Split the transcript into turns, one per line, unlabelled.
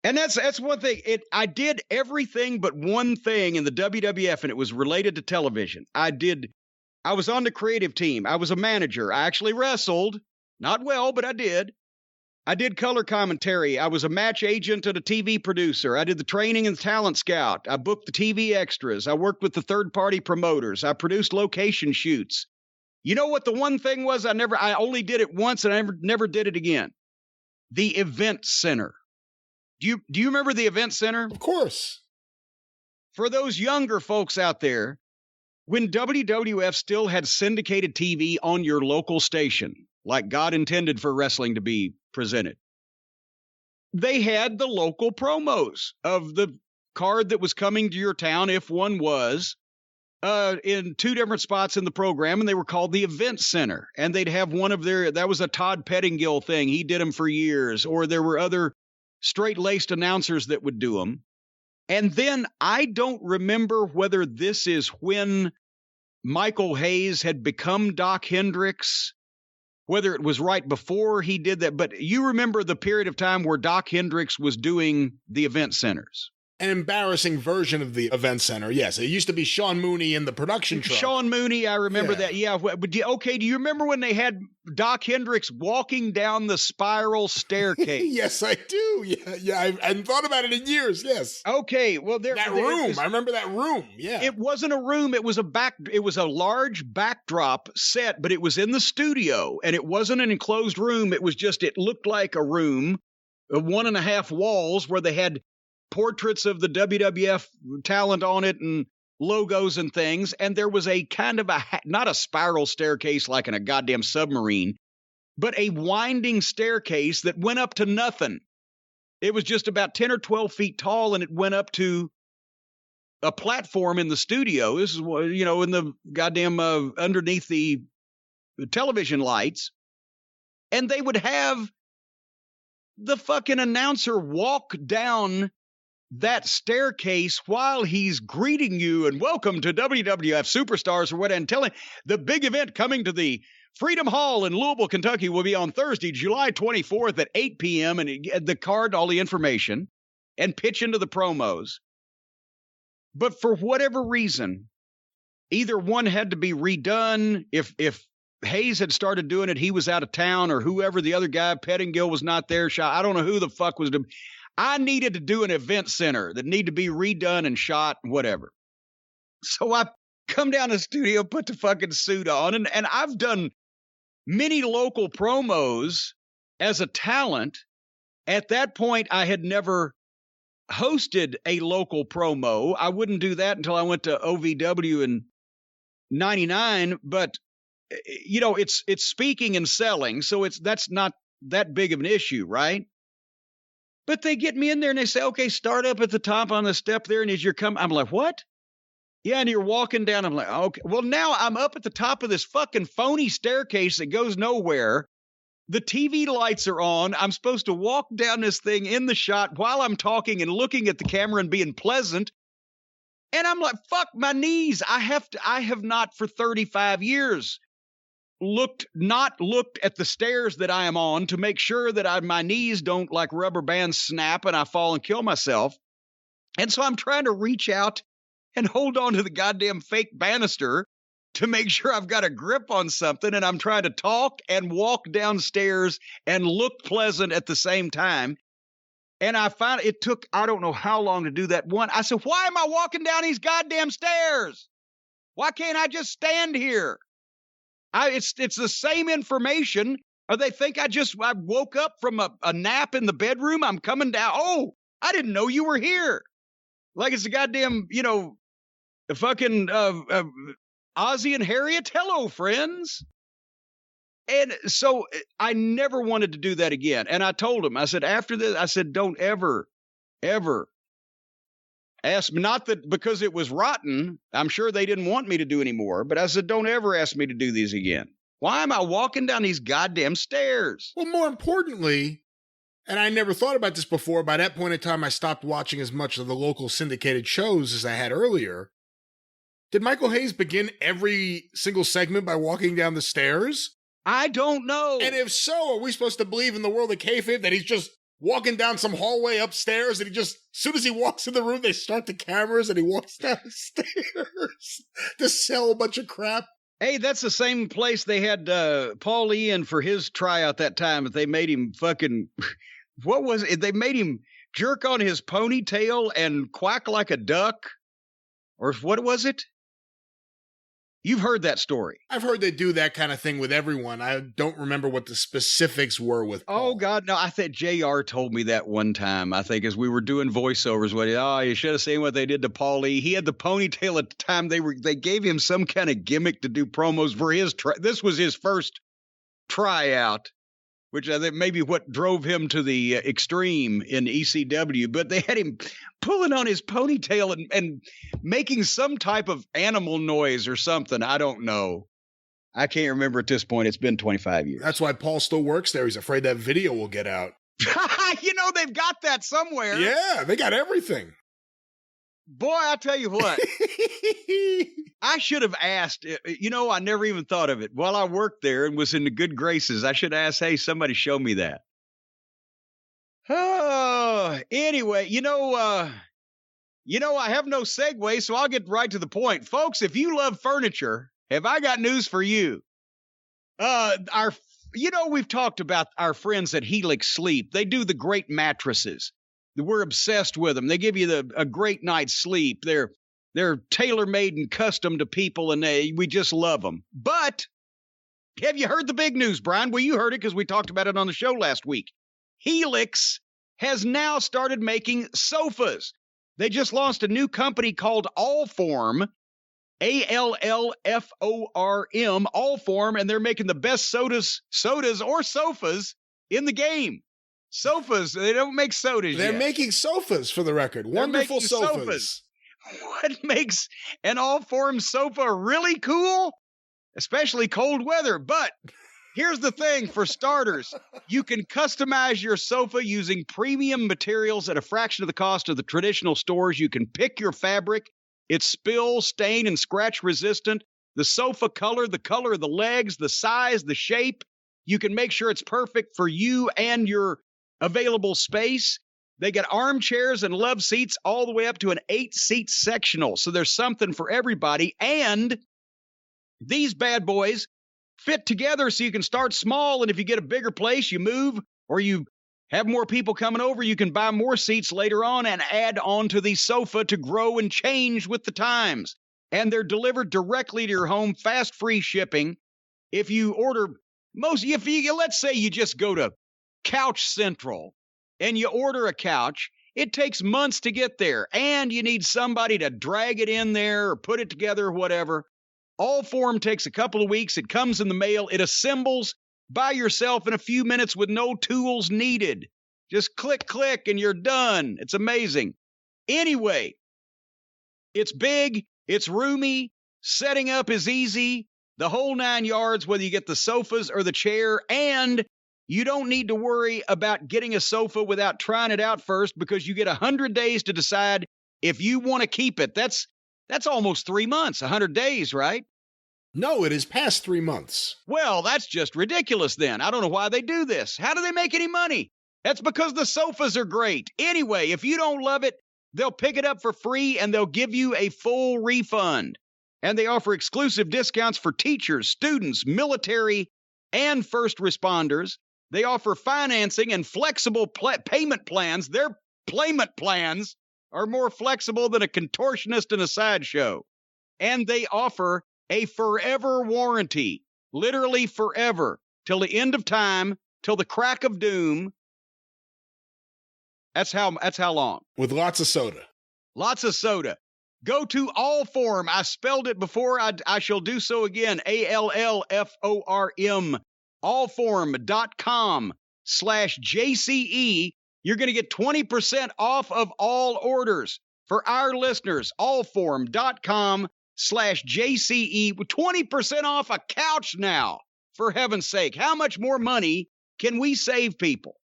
And that's one thing. I did everything but one thing in the WWF, and it was related to television. I was on the creative team. I was a manager. I actually wrestled. Not well, but I did. I did color commentary. I was a match agent and a TV producer. I did the training and talent scout. I booked the TV extras. I worked with the third-party promoters. I produced location shoots. You know what the one thing was? I only did it once, and I never did it again. The event center. Do you remember the event center?
Of course.
For those younger folks out there, when WWF still had syndicated TV on your local station, like God intended for wrestling to be presented, they had the local promos of the card that was coming to your town, if one was, in two different spots in the program, and they were called the Event Center. And they'd have one of that was a Todd Pettingill thing. He did them for years. Or there were other straight-laced announcers that would do them. And then I don't remember whether this is when Michael Hayes had become Doc Hendricks, whether it was right before he did that. But you remember the period of time where Doc Hendricks was doing the event centers.
An embarrassing version of the event center. Yes, it used to be Sean Mooney in the production truck.
Sean Mooney, I remember that. Yeah, but do you remember when they had Doc Hendricks walking down the spiral staircase?
Yes, I do. Yeah, I hadn't thought about it in years. Yes.
Okay, well,
I remember that room. Yeah,
it wasn't a room. It was a large backdrop set, but it was in the studio, and it wasn't an enclosed room. It looked like a room of 1.5 walls where they had portraits of the WWF talent on it and logos and things. And there was a kind of not a spiral staircase like in a goddamn submarine, but a winding staircase that went up to nothing. It was just about 10 or 12 feet tall, and it went up to a platform in the studio. This is, in the goddamn underneath the television lights. And they would have the fucking announcer walk down that staircase while he's greeting you and welcome to WWF Superstars or what, and telling the big event coming to the Freedom Hall in Louisville, Kentucky will be on Thursday, July 24th at 8 p.m. And the card, all the information, and pitch into the promos. But for whatever reason, either one had to be redone. If Hayes had started doing it, he was out of town, or whoever the other guy, Pettingill, was not there. I don't know who the fuck was. I needed to do an event center that needed to be redone and shot and whatever. So I come down to the studio, put the fucking suit on, and I've done many local promos as a talent. At that point, I had never hosted a local promo. I wouldn't do that until I went to OVW in 99, but it's speaking and selling, so that's not that big of an issue, right? But they get me in there and they say, okay, start up at the top on the step there. And as you're coming, I'm like, what? Yeah. And you're walking down. I'm like, okay, well, now I'm up at the top of this fucking phony staircase that goes nowhere. The TV lights are on. I'm supposed to walk down this thing in the shot while I'm talking and looking at the camera and being pleasant. And I'm like, fuck my knees. I have not for 35 years looked at the stairs that I am on to make sure that my knees don't like rubber bands snap and I fall and kill myself. And so I'm trying to reach out and hold on to the goddamn fake banister to make sure I've got a grip on something. And I'm trying to talk and walk downstairs and look pleasant at the same time. And I found it took, I don't know how long to do that one. I said, why am I walking down these goddamn stairs? Why can't I just stand here? It's the same information. Or they think I woke up from a nap in the bedroom. I'm coming down. Oh, I didn't know you were here. Like it's a goddamn, the fucking Ozzy and Harriet. Hello, friends. And so I never wanted to do that again. And I told him, I said, after this, don't ever ask me, not that because it was rotten, I'm sure they didn't want me to do anymore, but I said, don't ever ask me to do these again. Why am I walking down these goddamn stairs?
Well, more importantly, and I never thought about this before, by that point in time, I stopped watching as much of the local syndicated shows as I had earlier. Did Michael Hayes begin every single segment by walking down the stairs?
I don't know.
And if so, are we supposed to believe in the world of kayfabe that he's just walking down some hallway upstairs, and as soon as he walks in the room, they start the cameras, and he walks down the stairs to sell a bunch of crap.
Hey, that's the same place they had Paul Ian for his tryout that time. But they made him fucking, what was it? They made him jerk on his ponytail and quack like a duck. Or what was it? You've heard that story.
I've heard they do that kind of thing with everyone. I don't remember what the specifics were with Paul.
Oh, God, no. I think JR told me that one time, I think, as we were doing voiceovers. You should have seen what they did to Paul E. He had the ponytail at the time. They gave him some kind of gimmick to do promos for his this was his first tryout, which I think maybe what drove him to the extreme in ECW. But they had him pulling on his ponytail and making some type of animal noise or something. I don't know. I can't remember at this point. It's been 25 years.
That's why Paul still works there. He's afraid that video will get out.
They've got that somewhere.
Yeah, they got everything.
Boy, I tell you what. I should have asked, I never even thought of it. While I worked there and was in the good graces, I should ask, hey, somebody show me that. Oh, anyway, I have no segue, so I'll get right to the point. Folks, if you love furniture, have I got news for you. We've talked about our friends at Helix Sleep. They do the great mattresses. We're obsessed with them. They give you a great night's sleep. They're tailor-made and custom to people, and we just love them. But have you heard the big news, Brian? Well, you heard it because we talked about it on the show last week. Helix has now started making sofas. They just launched a new company called Allform, Allform, Allform, and they're making the best sodas or sofas in the game. Sofas, they don't make sodas
They're
yet.
making sofas, for the record. Wonderful sofas.
What makes an Allform sofa really cool? Especially cold weather. But here's the thing, for starters, you can customize your sofa using premium materials at a fraction of the cost of the traditional stores. You can pick your fabric. It's spill, stain, and scratch resistant. The sofa color, the color of the legs, the size, the shape. You can make sure it's perfect for you and your available space. They got armchairs and love seats all the way up to an 8-seat sectional. So there's something for everybody. And these bad boys fit together so you can start small. And if you get a bigger place, you move, or you have more people coming over, you can buy more seats later on and add on to the sofa to grow and change with the times. And they're delivered directly to your home, fast, free shipping. If you order let's say you just go to Couch Central and you order a couch, it takes months to get there, and you need somebody to drag it in there or put it together or whatever. Allform takes a couple of weeks. It comes in the mail. It assembles by yourself in a few minutes with no tools needed. Just click, click, and you're done. It's amazing. Anyway, it's big, it's roomy, setting up is easy, the whole 9 yards, whether you get the sofas or the chair, and you don't need to worry about getting a sofa without trying it out first, because you get 100 days to decide if you want to keep it. That's almost 3 months, 100 days, right?
No, it is past 3 months.
Well, that's just ridiculous then. I don't know why they do this. How do they make any money? That's because the sofas are great. Anyway, if you don't love it, they'll pick it up for free and they'll give you a full refund. And they offer exclusive discounts for teachers, students, military, and first responders. They offer financing and flexible payment plans. Their payment plans are more flexible than a contortionist in a sideshow. And they offer a forever warranty, literally forever, till the end of time, till the crack of doom. That's how long.
With lots of soda.
Lots of soda. Go to Allform. I spelled it before. I shall do so again. Allform. Allform.com/JCE. You're going to get 20% off of all orders for our listeners. Allform.com/JCE with 20% off a couch now. For heaven's sake, how much more money can we save people?